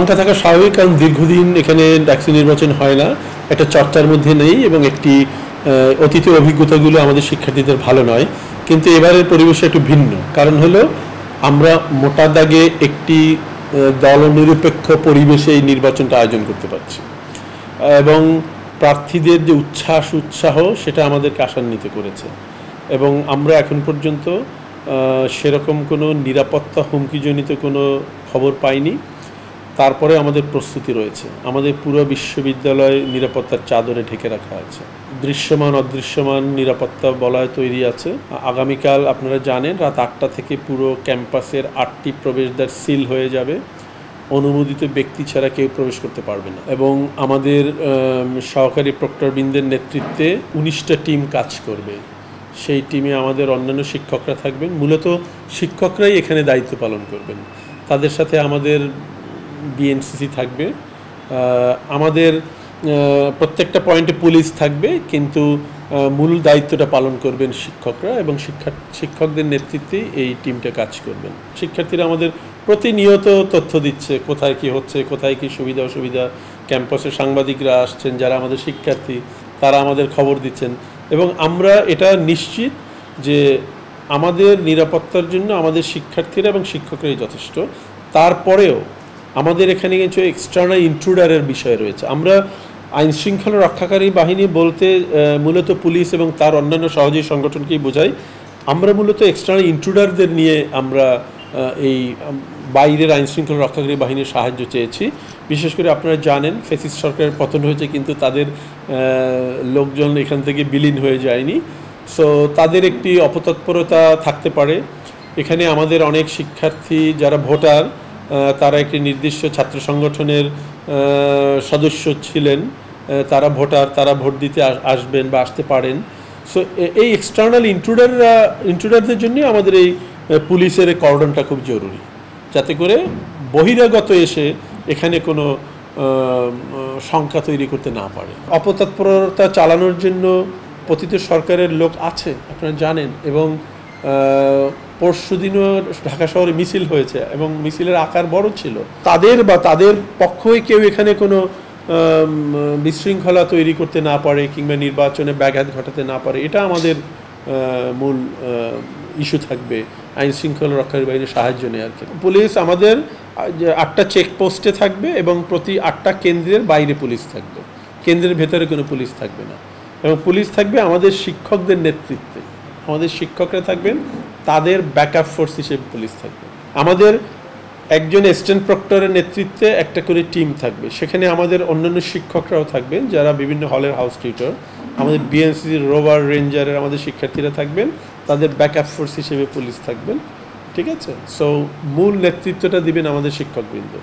শঙ্কা থাকা স্বাভাবিক, কারণ দীর্ঘদিন এখানে ডাকসু নির্বাচন হয় না, একটা চর্চার মধ্যে নেই এবং একটি অতীতের অভিজ্ঞতাগুলো আমাদের শিক্ষার্থীদের ভালো নয়। কিন্তু এবারের পরিবেশ একটু ভিন্ন, কারণ হলো আমরা মোটা দাগে একটি দলনিরপেক্ষ পরিবেশে এই নির্বাচনটা আয়োজন করতে পারছি এবং প্রার্থীদের যে উৎসাহ সেটা আমাদেরকে আশান্বিত করেছে এবং আমরা এখন পর্যন্ত সেরকম কোনো নিরাপত্তা হুমকিজনিত কোনো খবর পাইনি। তারপরে আমাদের প্রস্তুতি রয়েছে, আমাদের পুরো বিশ্ববিদ্যালয় নিরাপত্তার চাদরে ঢেকে রাখা আছে, দৃশ্যমান অদৃশ্যমান নিরাপত্তা বলয় তৈরি আছে। আগামীকাল আপনারা জানেন রাত 8টা থেকে পুরো ক্যাম্পাসের 8টি প্রবেশদ্বার সিল হয়ে যাবে, অনুমোদিত ব্যক্তি ছাড়া কেউ প্রবেশ করতে পারবে না এবং আমাদের সহকারী প্রক্টরবৃন্দের নেতৃত্বে 19টা টিম কাজ করবে। সেই টিমে আমাদের অন্যান্য শিক্ষকরা থাকবেন, মূলত শিক্ষকরাই এখানে দায়িত্ব পালন করবেন। তাদের সাথে আমাদের বিএনসিসি থাকবে, আমাদের প্রত্যেকটা পয়েন্টে পুলিশ থাকবে, কিন্তু মূল দায়িত্বটা পালন করবেন শিক্ষকরা এবং শিক্ষকদের নেতৃত্বেই এই টিমটা কাজ করবেন। শিক্ষার্থীরা আমাদের প্রতিনিয়ত তথ্য দিচ্ছে কোথায় কি হচ্ছে, কোথায় কি সুবিধা অসুবিধা। ক্যাম্পাসে সাংবাদিকরা আসছেন যারা আমাদের শিক্ষার্থী, তারা আমাদের খবর দিচ্ছেন এবং আমরা এটা নিশ্চিত যে আমাদের নিরাপত্তার জন্য আমাদের শিক্ষার্থীরা এবং শিক্ষকরাই যথেষ্ট। তারপরেও আমাদের এখানে কিছু এক্সটার্নাল ইন্ট্রুডারের বিষয় রয়েছে। আমরা আইনশৃঙ্খলা রক্ষাকারী বাহিনী বলতে মূলত পুলিশ এবং তার অন্যান্য সহযোগী সংগঠনকেই বোঝাই। আমরা মূলত এক্সটার্নাল ইন্ট্রুডারদের নিয়ে আমরা এই বাইরের আইনশৃঙ্খলা রক্ষাকারী বাহিনীর সাহায্য চেয়েছি। বিশেষ করে আপনারা জানেন ফ্যাসিস্ট সরকারের পতন হয়েছে, কিন্তু তাদের লোকজন এখান থেকে বিলীন হয়ে যায়নি। সো তাদের একটি অপতৎপরতা থাকতে পারে। এখানে আমাদের অনেক শিক্ষার্থী যারা ভোটার, তারা একটি নির্দিষ্ট ছাত্র সংগঠনের সদস্য ছিলেন, তারা ভোটার, তারা ভোট দিতে আসবেন বা আসতে পারেন। সো এই এক্সটার্নাল ইন্ট্রুডারদের জন্য আমাদের এই পুলিশের কর্ডনটা খুব জরুরি, যাতে করে বহিরাগত এসে এখানে কোনো শঙ্কা তৈরি করতে না পারে। অপতৎপরতা চালানোর জন্য পতিত সরকারের লোক আছে আপনারা জানেন, এবং পরশুদিনও ঢাকা শহরে মিছিল হয়েছে এবং মিছিলের আকার বড় ছিল। তাদের পক্ষই কেউ এখানে কোনো বিশৃঙ্খলা তৈরি করতে না পারে কিংবা নির্বাচনে ব্যাঘাত ঘটাতে না পারে, এটা আমাদের মূল ইস্যু থাকবে। আইন শৃঙ্খলা রক্ষাকারী বাহিনীর সাহায্য নেওয়ার ক্ষেত্রে পুলিশ আমাদের 8টা চেকপোস্টে থাকবে এবং প্রতি 8টা কেন্দ্রের বাইরে পুলিশ থাকবে, কেন্দ্রের ভেতরে কোনো পুলিশ থাকবে না। এবং পুলিশ থাকবে আমাদের শিক্ষকদের নেতৃত্বে, আমাদের শিক্ষকরা থাকবেন, তাদের ব্যাকআপ ফোর্স হিসেবে পুলিশ থাকবে। আমাদের একজন অ্যাসিস্ট্যান্ট প্রক্টরের নেতৃত্বে একটা করে টিম থাকবে, সেখানে আমাদের অন্যান্য শিক্ষকরাও থাকবেন যারা বিভিন্ন হলের হাউস টিউটর। আমাদের বিএনসিসির রোভার রেঞ্জারের আমাদের শিক্ষার্থীরা থাকবেন, তাদের ব্যাকআপ ফোর্স হিসেবে পুলিশ থাকবেন। ঠিক আছে, সো মূল নেতৃত্বটা দিবেন আমাদের শিক্ষকবৃন্দ।